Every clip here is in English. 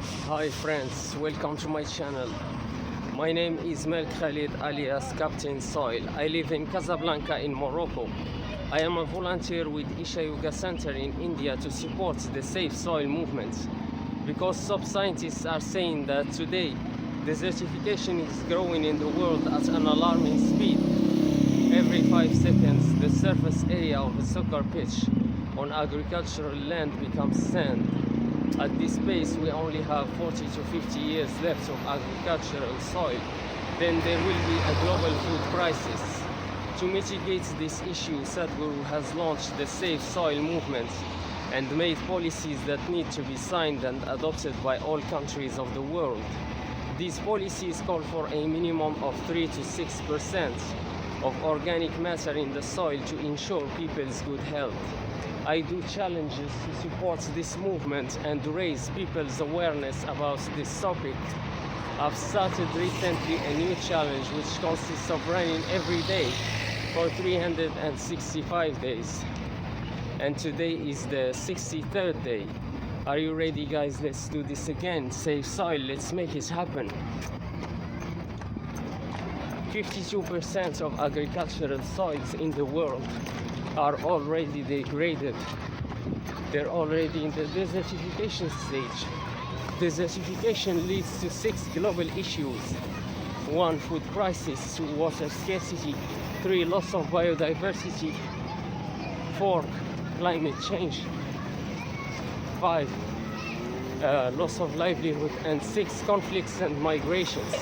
Hi friends, welcome to my channel. My name is Mel Khalid alias Captain Soil. I live in Casablanca in Morocco. I am a volunteer with Isha Yoga Center in India to support the safe soil movement, because some scientists are saying that today desertification is growing in the world at an alarming speed. Every 5 seconds the surface area of a soccer pitch on agricultural land becomes sand. At this pace, we only have 40 to 50 years left of agricultural soil. Then there will be a global food crisis. To mitigate this issue, Sadhguru has launched the Safe Soil movement and made policies that need to be signed and adopted by all countries of the world. These policies call for a minimum of 3 to 6% of organic matter in the soil to ensure people's good health. I do challenges to support this movement and raise people's awareness about this topic. I've started recently a new challenge which consists of running every day for 365 days. And today is the 63rd day. Are you ready, guys? Let's do this again. Save soil, let's make it happen. 52% of agricultural soils in the world are already degraded. They're already in the desertification stage. Desertification leads to 6 global issues. 1. Food crisis. 2. Water scarcity. 3. Loss of biodiversity. 4. Climate change. 5. Loss of livelihood. And 6. Conflicts and migrations.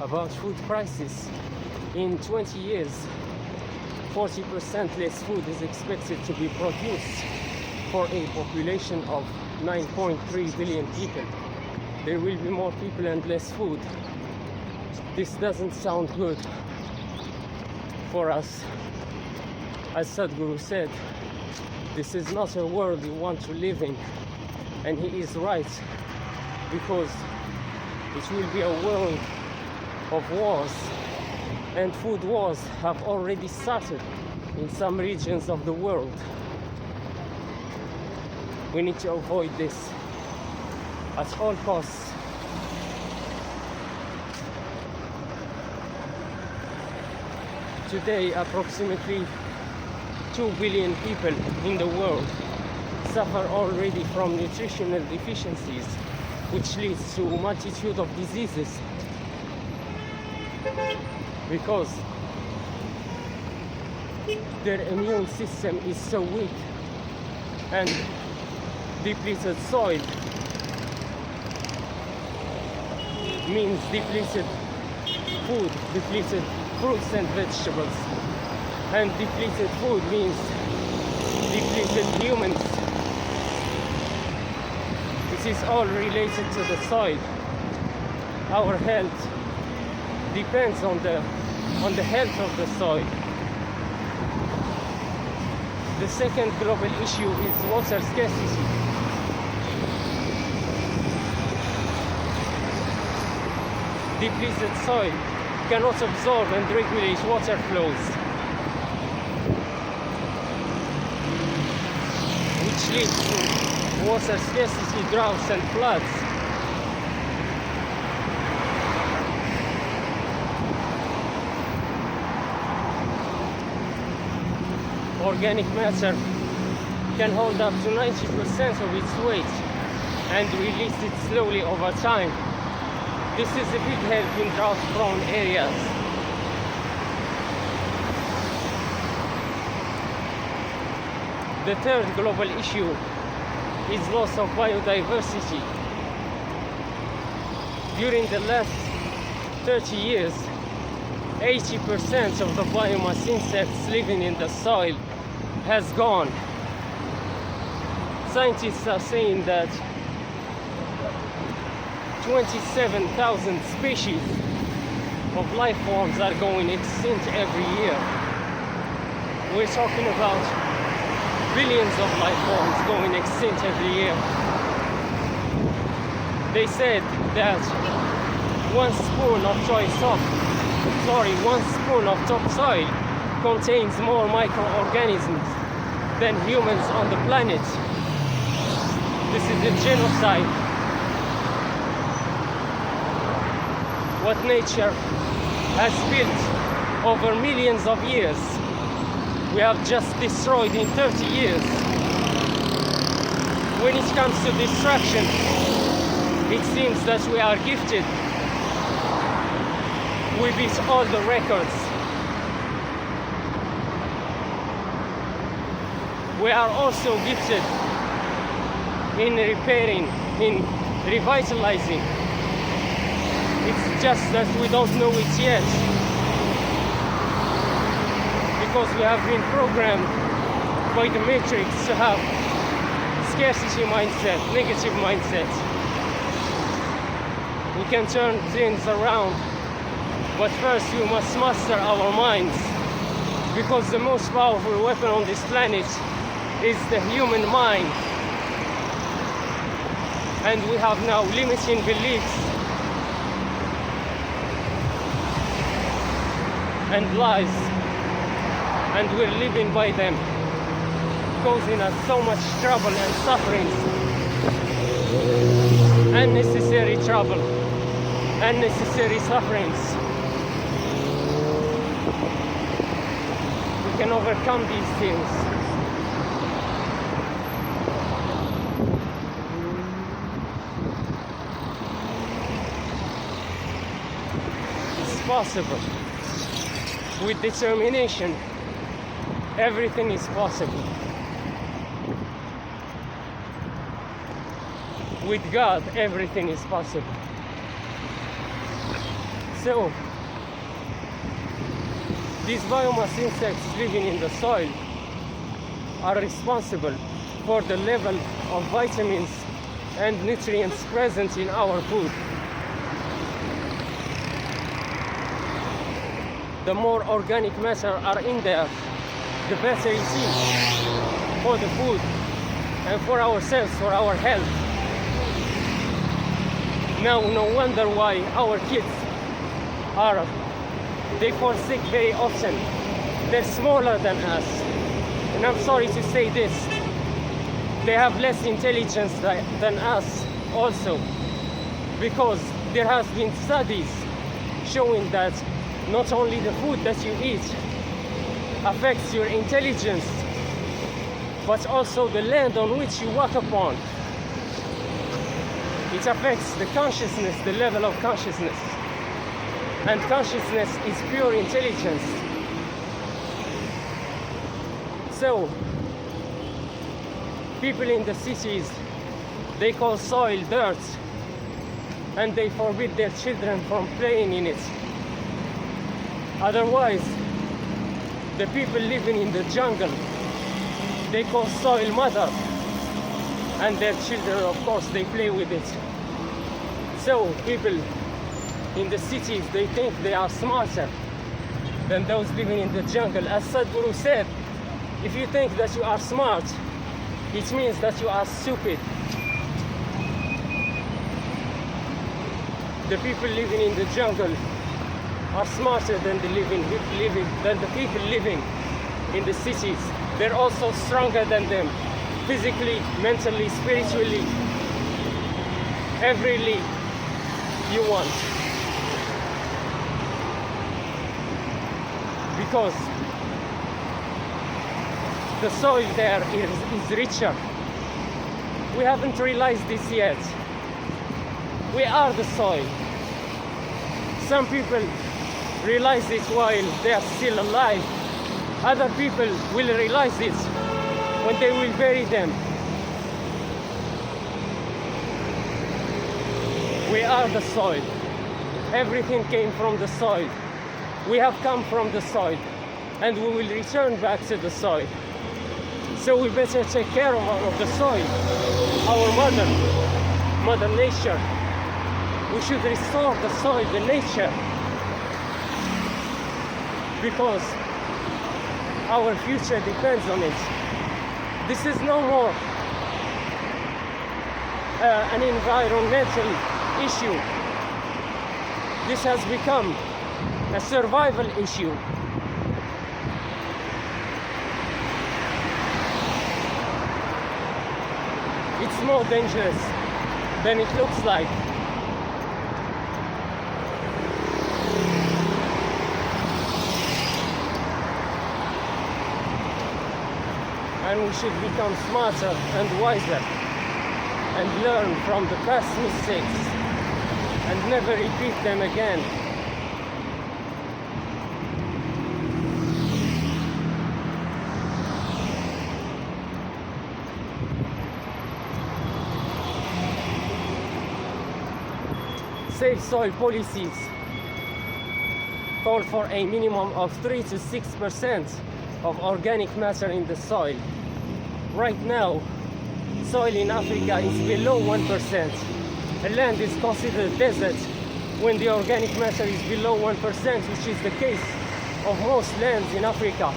About food crisis. In 20 years, 40% less food is expected to be produced for a population of 9.3 billion people. There will be more people and less food. This doesn't sound good for us. As Sadhguru said, this is not a world we want to live in. And he is right, because it will be a world of wars. And food wars have already started in some regions of the world. We need to avoid this at all costs. Today, approximately 2 billion people in the world suffer already from nutritional deficiencies, which leads to a multitude of diseases. Because their immune system is so weak, and depleted soil means depleted food, depleted fruits and vegetables, and depleted food means depleted humans. It is all related to the soil. Our health depends on the health of the soil. The second global issue is water scarcity. Depleted soil cannot absorb and regulate water flows, which leads to water scarcity, droughts and floods. Organic matter can hold up to 90% of its weight and release it slowly over time. This is a big help in drought-prone areas. The third global issue is loss of biodiversity. During the last 30 years, 80% of the biomass insects living in the soil has gone. Scientists are saying that 27,000 species of life forms are going extinct every year. We're talking about billions of life forms going extinct every year. They said that one spoon of topsoil contains more microorganisms than humans on the planet. This is a genocide. What nature has built over millions of years, we have just destroyed in 30 years. When it comes to destruction, it seems that we are gifted. We beat all the records. We are also gifted in repairing, in revitalizing. It's just that we don't know it yet, because we have been programmed by the matrix to have scarcity mindset, negative mindset. We can turn things around, but first we must master our minds, because the most powerful weapon on this planet is the human mind. And we have now limiting beliefs and lies, and we're living by them, causing us so much trouble and suffering. Unnecessary trouble, unnecessary sufferings. We can overcome these things. It's possible. With determination, everything is possible. With God, everything is possible. So, these biomass insects living in the soil are responsible for the level of vitamins and nutrients present in our food. The more organic matter are in there, the better it is for the food and for ourselves, for our health. Now, no wonder why our kids they fall sick very often. They're smaller than us. And I'm sorry to say this, they have less intelligence than us also, because there has been studies showing that not only the food that you eat affects your intelligence, but also the land on which you walk upon. It affects the consciousness, the level of consciousness. And consciousness is pure intelligence. So, people in the cities, they call soil dirt, and they forbid their children from playing in it. Otherwise, the people living in the jungle, they call soil mother, and their children, of course, they play with it. So people in the cities, they think they are smarter than those living in the jungle. As Sadhguru said, if you think that you are smart, it means that you are stupid. The people living in the jungle are smarter than the people living in the cities. They're also stronger than them, physically, mentally, spiritually, everyly you want. Because the soil there is richer. We haven't realized this yet. We are the soil. Some people realize it while they are still alive. Other people will realize it when they will bury them. We are the soil. Everything came from the soil. We have come from the soil, and we will return back to the soil. So we better take care of the soil, our mother nature. We should restore the soil, the nature, because our future depends on it. This is no more an environmental issue. This has become a survival issue. it's more dangerous than it looks like. And we should become smarter and wiser and learn from the past mistakes and never repeat them again. Safe soil policies call for a minimum of 3 to 6% of organic matter in the soil. Right now, soil in Africa is below 1%. A land is considered desert when the organic matter is below 1%, which is the case of most lands in Africa.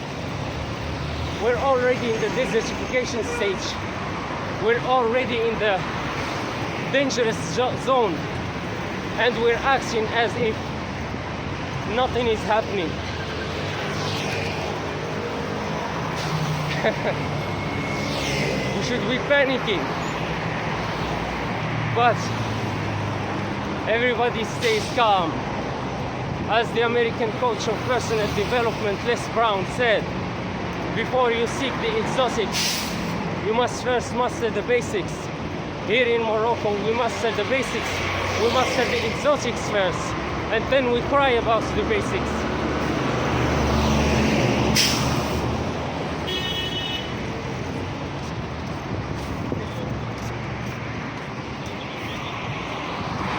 We're already in the desertification stage. We're already in the dangerous zone, and we're acting as if nothing is happening. We should be panicking, but everybody stays calm. As the American coach of personal development Les Brown said, before you seek the exotics, you must first master the basics. Here in Morocco, we master the basics. We master the exotics first, and then we cry about the basics.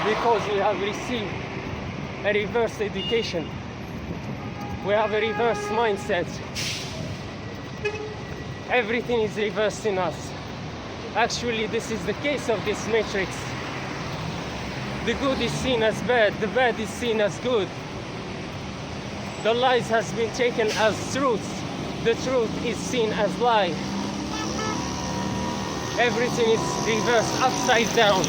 Because we have received a reverse education. We have a reverse mindset. Everything is reversed in us. Actually, this is the case of this matrix. The good is seen as bad, the bad is seen as good. The lies has been taken as truth, the truth is seen as lie. Everything is reversed upside down.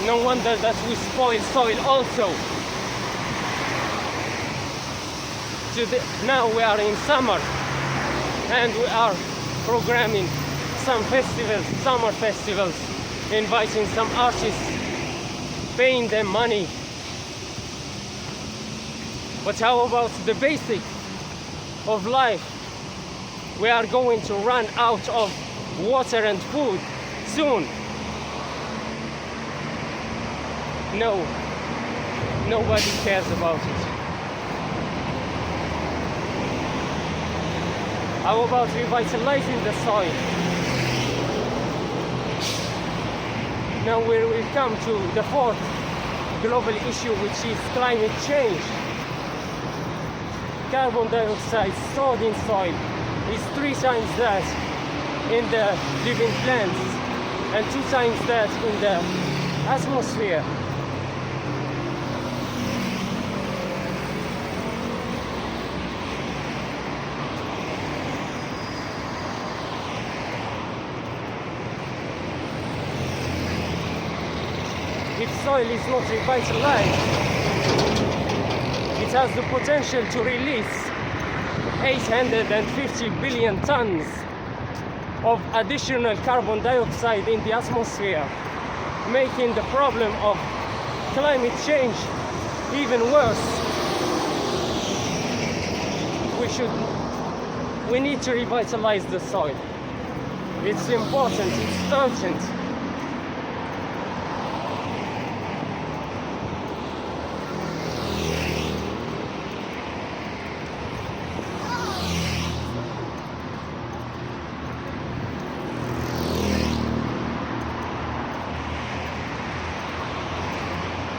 No wonder that we spoil soil also. Now we are in summer and we are programming some festivals, summer festivals, inviting some artists, paying them money. But how about the basic of life? We are going to run out of water and food soon. No, nobody cares about it. How about revitalizing the soil? Now we will come to the fourth global issue, which is climate change. Carbon dioxide stored in soil is 3 times that in the living plants and 2 times that in the atmosphere. If soil is not revitalized, it has the potential to release 850 billion tons of additional carbon dioxide in the atmosphere, making the problem of climate change even worse. We need to revitalize the soil. It's important, it's urgent.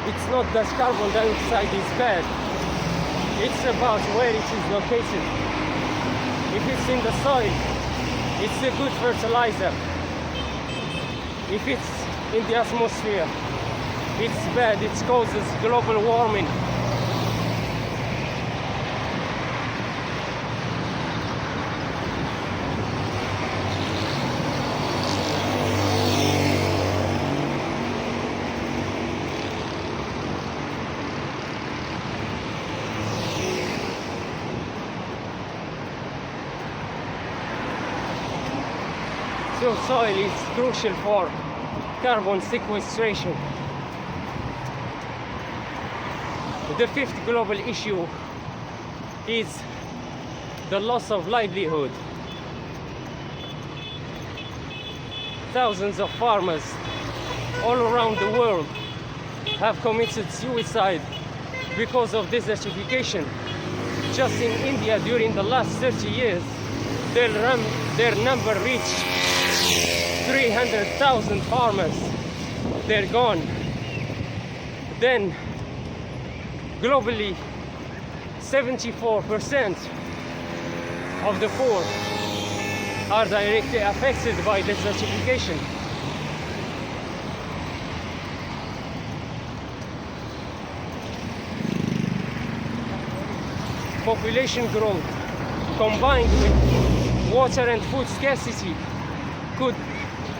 It's not that carbon dioxide is bad. It's about where it is located. If it's in the soil, it's a good fertilizer. If it's in the atmosphere, it's bad. It causes global warming. So soil is crucial for carbon sequestration. The fifth global issue is the loss of livelihood. Thousands of farmers all around the world have committed suicide because of desertification. Just in India, during the last 30 years, their number reached 300,000 farmers. They're gone. Then, globally, 74% of the poor are directly affected by desertification. Population growth combined with water and food scarcity could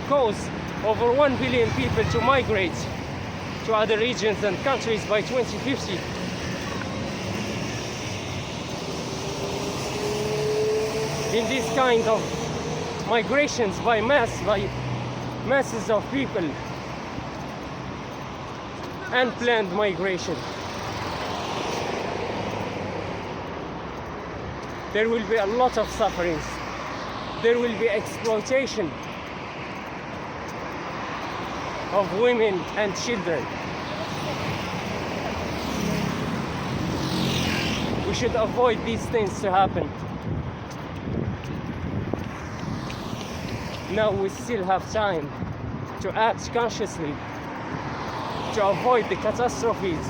cause over 1 billion people to migrate to other regions and countries by 2050. In this kind of migrations by masses of people, unplanned migration, there will be a lot of sufferings. There will be exploitation of women and children. We should avoid these things to happen. Now we still have time to act consciously, to avoid the catastrophes.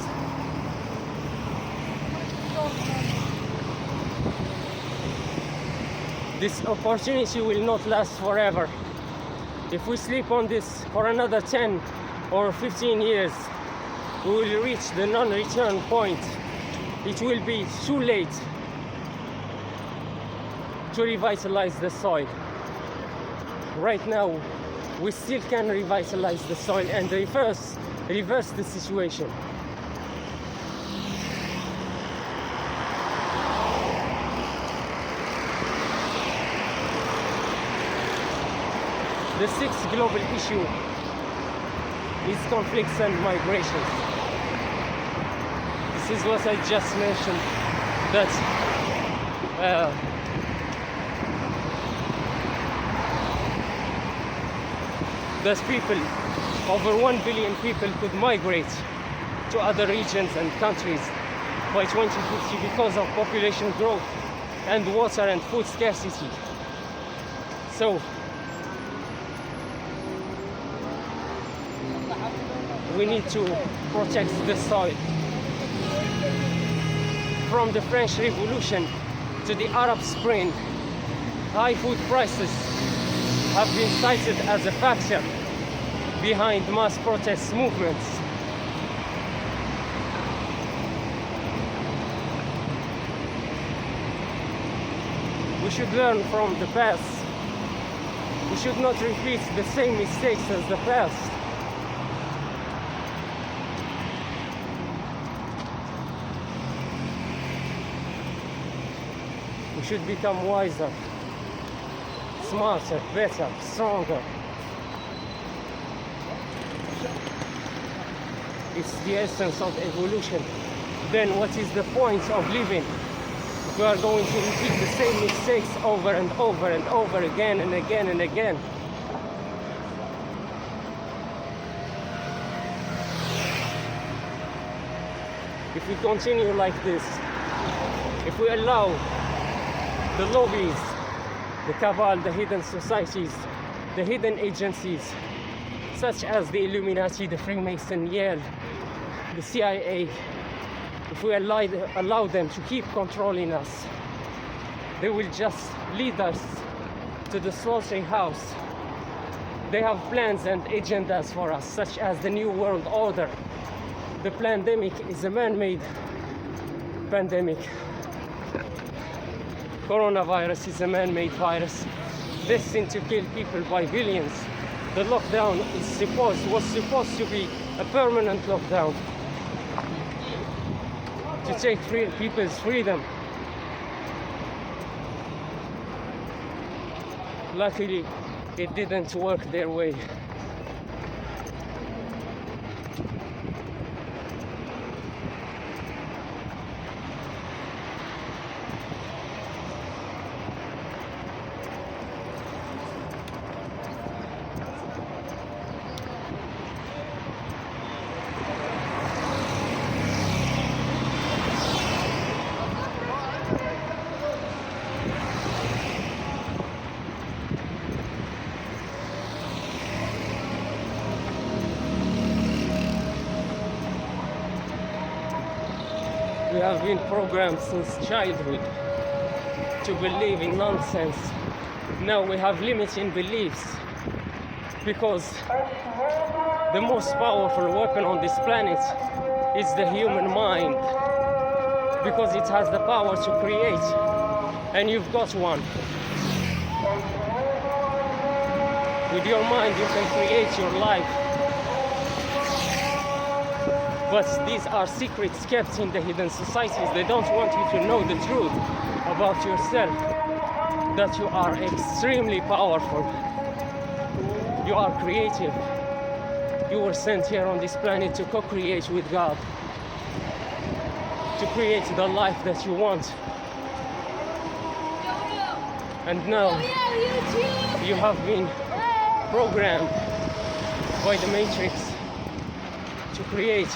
This opportunity will not last forever. If we sleep on this for another 10 or 15 years, we will reach the non-return point. It will be too late to revitalize the soil. Right now, we still can revitalize the soil and reverse the situation. The sixth global issue is conflicts and migrations. This is what I just mentioned, that people, over 1 billion people could migrate to other regions and countries by 2050 because of population growth and water and food scarcity. So, we need to protect the soil. From the French Revolution to the Arab Spring, high food prices have been cited as a factor behind mass protest movements. We should learn from the past. We should not repeat the same mistakes as the past. We should become wiser, smarter, better, stronger. It's the essence of evolution. Then what is the point of living? We are going to repeat the same mistakes over and over and over again and again and again. If we continue like this, if we allow the lobbies, the cabal, the hidden societies, the hidden agencies, such as the Illuminati, the Freemason, Yale, the CIA, if we allow them to keep controlling us, they will just lead us to the slaughterhouse. They have plans and agendas for us, such as the New World Order. The pandemic is a man-made pandemic. Coronavirus is a man-made virus destined to kill people by billions. The lockdown was supposed to be a permanent lockdown to take people's freedom. Luckily, it didn't work their way. We have been programmed since childhood to believe in nonsense. Now we have limiting beliefs because the most powerful weapon on this planet is the human mind, because it has the power to create, and you've got one. With your mind you can create your life. But these are secrets kept in the hidden societies. They don't want you to know the truth about yourself, that you are extremely powerful. You are creative. You were sent here on this planet to co-create with God, to create the life that you want. And now you have been programmed by the Matrix to create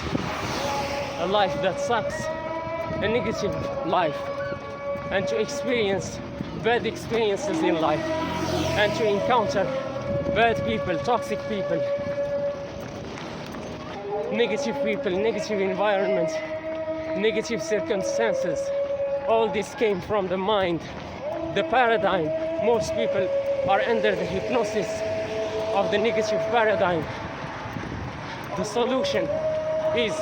a life that sucks, a negative life, and to experience bad experiences in life, and to encounter bad people, toxic people, negative people, negative environment, negative circumstances. All this came from the mind, the paradigm. Most people are under the hypnosis of the negative paradigm. The solution is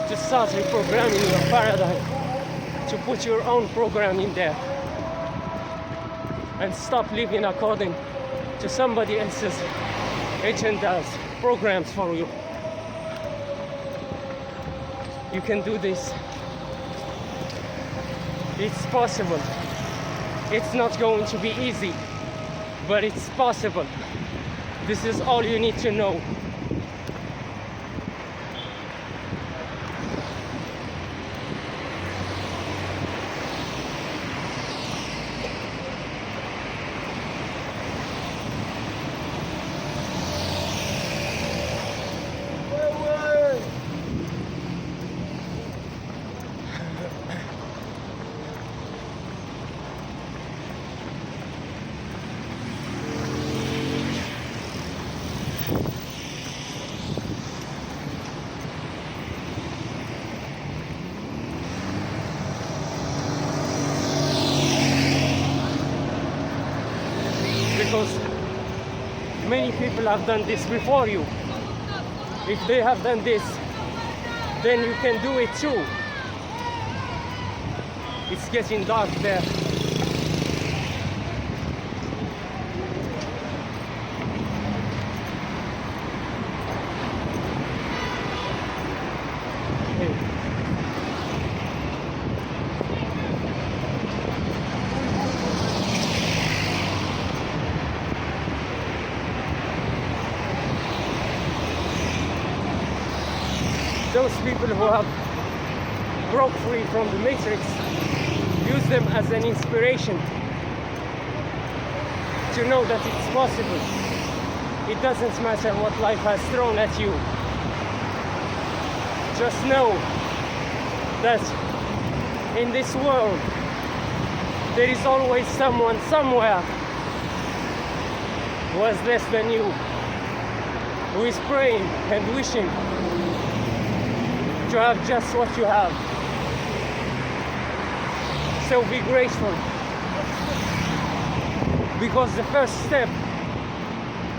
to start reprogramming your paradigm, to put your own program in there, and stop living according to somebody else's agendas, programs for you. You can do this. It's possible. It's not going to be easy, but it's possible. This is all you need to know. Because many people have done this before you. If they have done this, then you can do it too. It's getting dark there. Those people who have broke free from the Matrix, use them as an inspiration to know that it's possible. It doesn't matter what life has thrown at you. Just know that in this world there is always someone somewhere who has less than you, who is praying and wishing to have just what you have. So be grateful, because the first step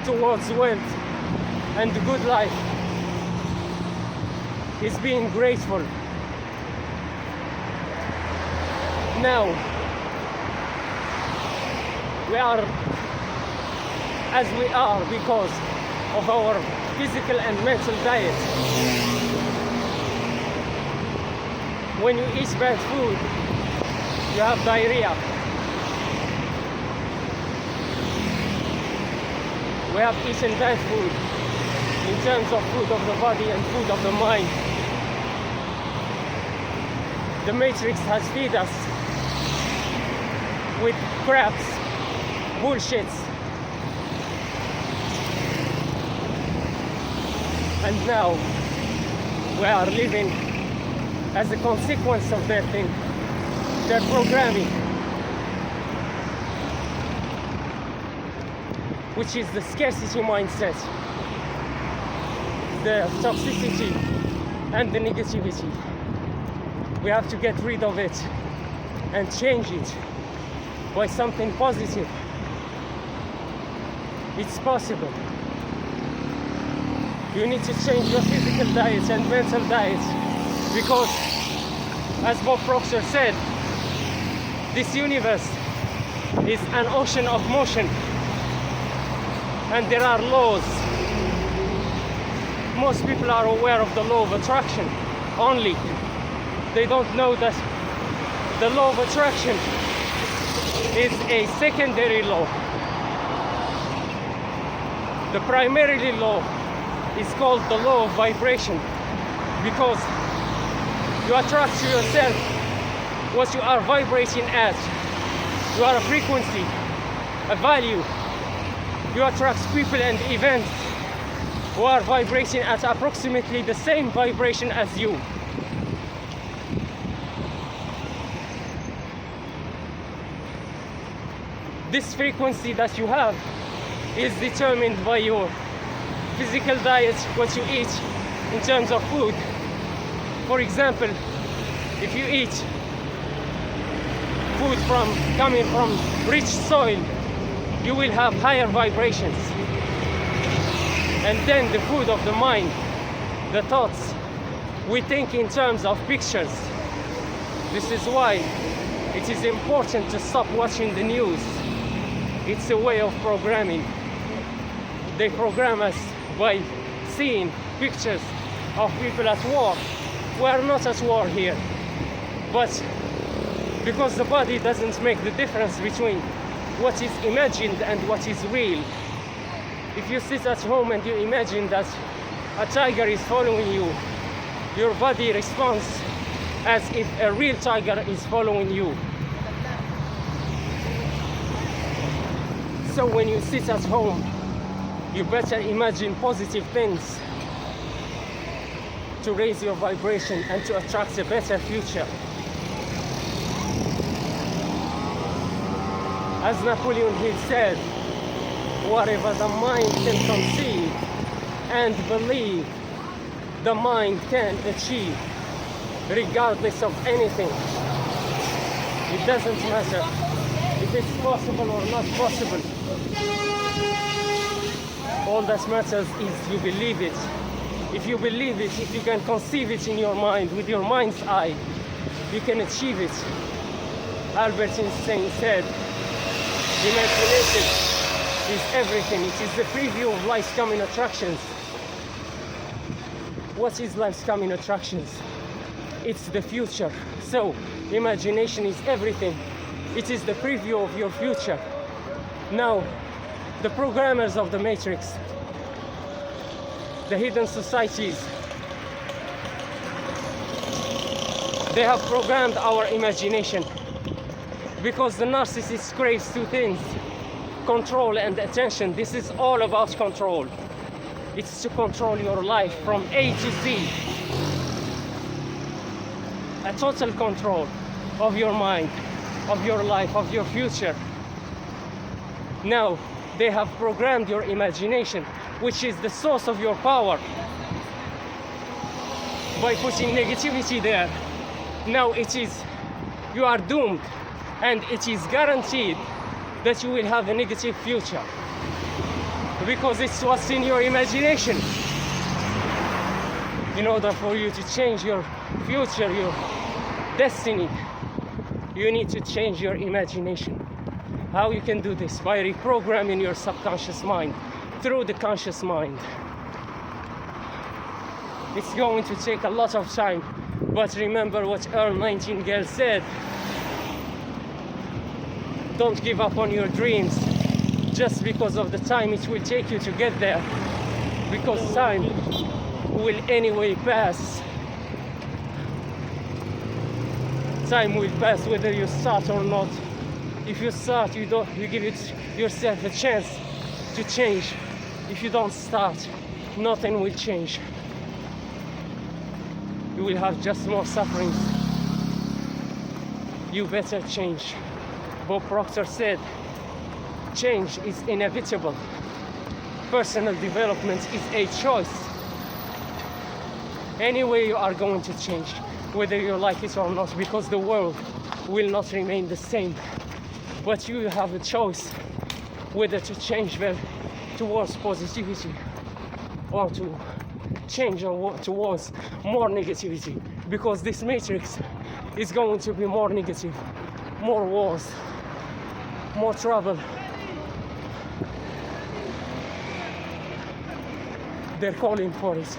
towards wealth and the good life is being grateful. Now we are as we are because of our physical and mental diet. When you eat bad food, you have diarrhea. We have eaten bad food in terms of food of the body and food of the mind. The Matrix has fed us with craps, bullshits, and now we are living as a consequence of their thing, their programming, which is the scarcity mindset, the toxicity and the negativity. We have to get rid of it and change it by something positive. It's possible. You need to change your physical diet and mental diet, because as Bob Proctor said, this universe is an ocean of motion and there are laws. Most people are aware of the law of attraction only. They don't know that the law of attraction is a secondary law. The primary law is called the law of vibration, because you attract to yourself what you are vibrating at. You are a frequency, a value. You attract people and events who are vibrating at approximately the same vibration as you. This frequency that you have is determined by your physical diet, what you eat in terms of food. For example, if you eat food coming from rich soil, you will have higher vibrations. And then the food of the mind, the thoughts, we think in terms of pictures. This is why it is important to stop watching the news. It's a way of programming. They program us by seeing pictures of people at war. We are not at war here, but because the body doesn't make the difference between what is imagined and what is real. If you sit at home and you imagine that a tiger is following you, your body responds as if a real tiger is following you. So when you sit at home, you better imagine positive things to raise your vibration and to attract a better future. As Napoleon Hill said, whatever the mind can conceive and believe, the mind can achieve, regardless of anything. It doesn't matter if it's possible or not possible. All that matters is you believe it. If you believe it, if you can conceive it in your mind, with your mind's eye, you can achieve it. Albert Einstein said, imagination is everything. It is the preview of life's coming attractions. What is life's coming attractions? It's the future. So, imagination is everything. It is the preview of your future. Now, the programmers of the Matrix, the hidden societies, they have programmed our imagination, because the narcissist craves two things: control and attention. This is all about control. It's to control your life from A to Z. A total control of your mind, of your life, of your future. Now, they have programmed your imagination, which is the source of your power, by putting negativity there. Now you are doomed, and it is guaranteed that you will have a negative future, because it's what's in your imagination. In order for you to change your future, your destiny, you need to change your imagination. How you can do this? By reprogramming your subconscious mind through the conscious mind. It's going to take a lot of time, but remember what Earl Nightingale said: don't give up on your dreams, just because of the time it will take you to get there, because time will anyway pass. Time will pass whether you start or not. If you start, you give yourself a chance to change. If you don't start, nothing will change. You will have just more suffering. You better change. Bob Proctor said, change is inevitable. Personal development is a choice. Anyway, you are going to change, whether you like it or not, because the world will not remain the same. But you have a choice whether to change towards positivity or to change towards more negativity, because this matrix is going to be more negative, more wars, more trouble. They're calling for it.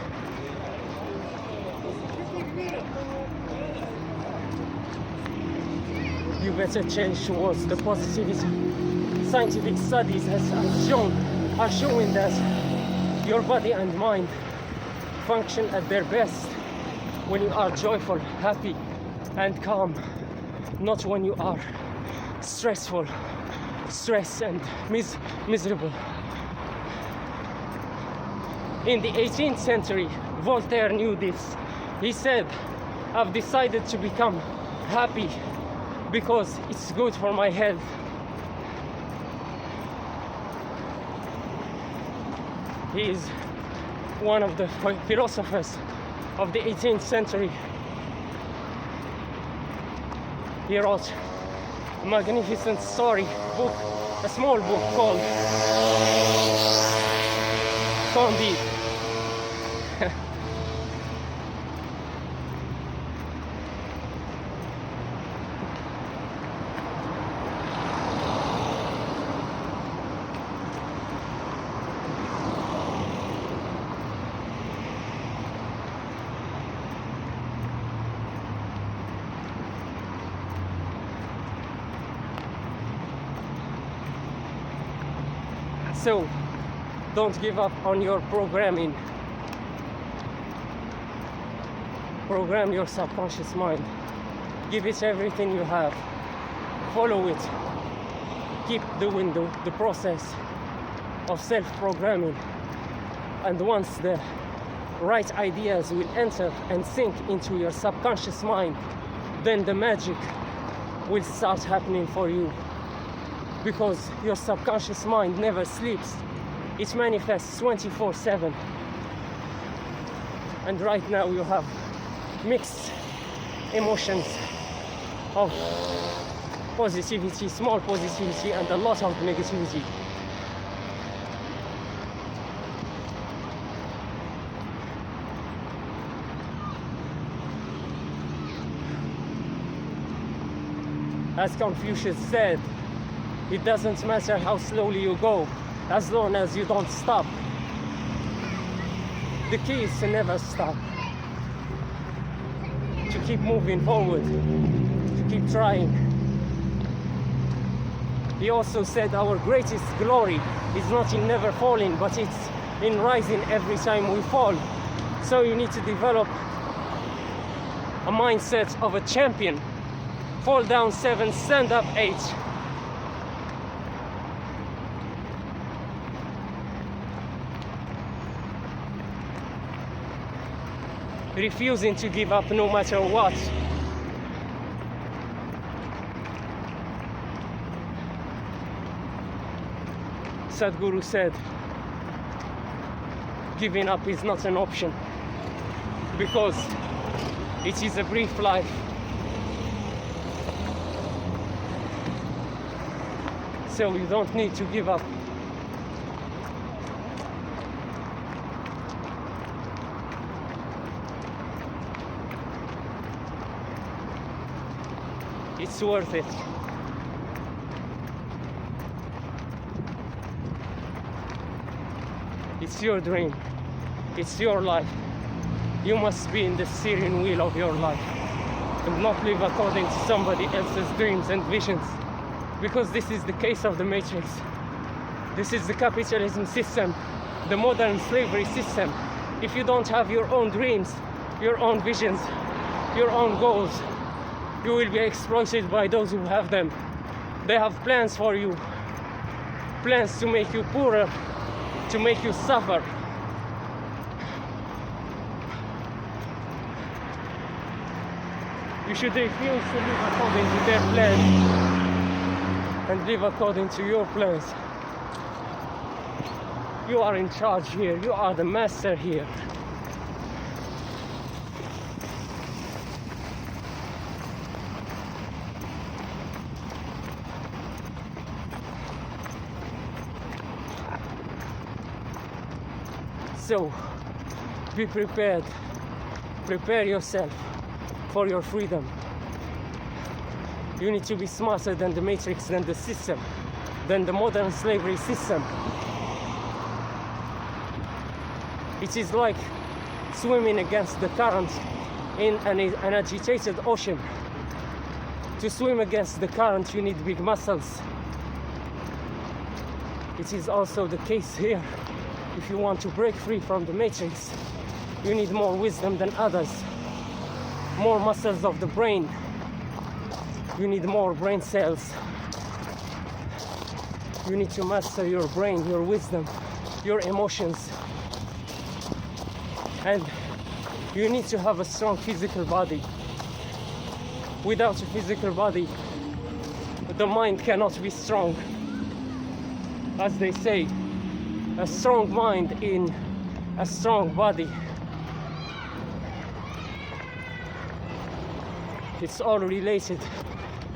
You better change towards the positivity. Scientific studies are showing that your body and mind function at their best when you are joyful, happy, and calm, not when you are stressed and miserable. In the 18th century, Voltaire knew this. He said, I've decided to become happy because it's good for my health. He is one of the philosophers of the 18th century. He wrote a magnificent story book, a small book called Candide. So, don't give up on your programming. Program your subconscious mind. Give it everything you have. Follow it. Keep the process of self-programming. And once the right ideas will enter and sink into your subconscious mind, then the magic will start happening for you. Because your subconscious mind never sleeps. It manifests 24/7. And right now you have mixed emotions of positivity, small positivity, and a lot of negativity. As Confucius said, it doesn't matter how slowly you go, as long as you don't stop. The key is to never stop. To keep moving forward, to keep trying. He also said our greatest glory is not in never falling, but it's in rising every time we fall. So you need to develop a mindset of a champion. Fall down 7, stand up 8. Refusing to give up no matter what. Sadhguru said, giving up is not an option, because it is a brief life. So you don't need to give up. It's worth it. It's your dream. It's your life. You must be in the steering wheel of your life and not live according to somebody else's dreams and visions, because this is the case of the Matrix. This is the capitalism system, the modern slavery system. If you don't have your own dreams, your own visions, your own goals, you will be exploited by those who have them. They have plans for you, plans to make you poorer, to make you suffer. You should refuse to live according to their plans and live according to your plans. You are in charge here, you are the master here. So, be prepared. Prepare yourself for your freedom. You need to be smarter than the matrix, than the system, than the modern slavery system. It is like swimming against the current in an agitated ocean. To swim against the current, you need big muscles. It is also the case here. If you want to break free from the matrix, you need more wisdom than others, more muscles of the brain. You need more brain cells. You need to master your brain, your wisdom, your emotions. And you need to have a strong physical body. Without a physical body, the mind cannot be strong. As they say, a strong mind in a strong body. It's all related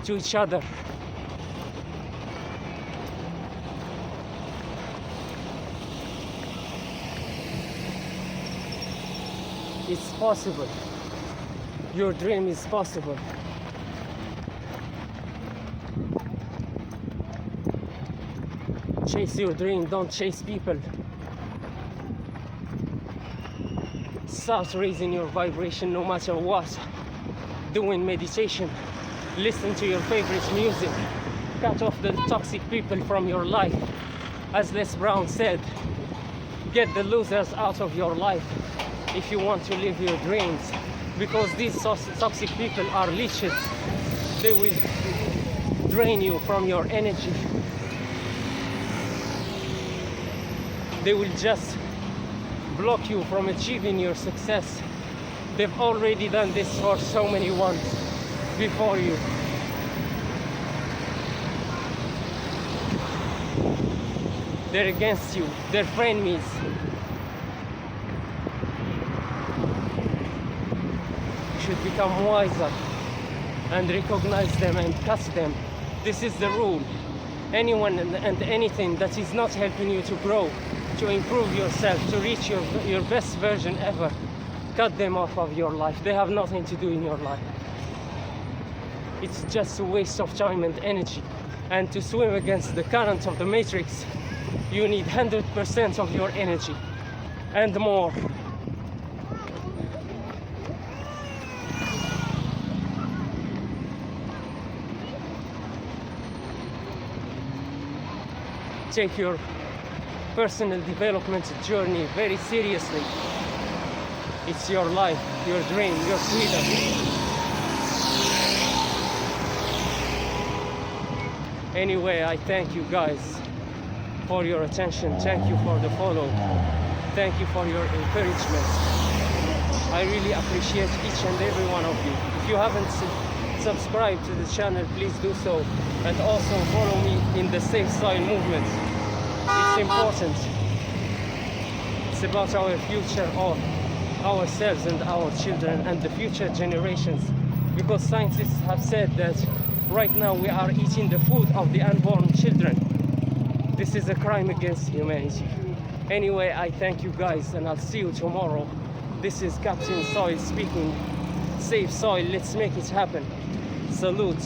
to each other. It's possible. Your dream is possible. Chase your dream, don't chase people. Start raising your vibration no matter what. Doing meditation, listen to your favorite music, cut off the toxic people from your life. As Les Brown said, get the losers out of your life if you want to live your dreams, because these toxic people are leeches. They will drain you from your energy. They will just block you from achieving your success. They've already done this for so many ones before you. They're against you, they're frenemies. You should become wiser and recognize them and cut them. This is the rule. Anyone and anything that is not helping you to grow, to improve yourself, to reach your best version ever, cut them off of your life. They have nothing to do in your life. It's just a waste of time and energy. And to swim against the current of the matrix, you need 100% of your energy and more. Take your personal development journey very seriously. It's your life, your dream, your freedom. Anyway, I thank you guys for your attention. Thank you for the follow. Thank you for your encouragement. I really appreciate each and every one of you. If you haven't subscribed to the channel, please do so. And also follow me in the Safe Soil movement. It's important. It's about our future, of ourselves and our children and the future generations. Because scientists have said that right now we are eating the food of the unborn children. This is a crime against humanity. Anyway, I thank you guys and I'll see you tomorrow. This is Captain Soil speaking. Save soil, let's make it happen. Salute.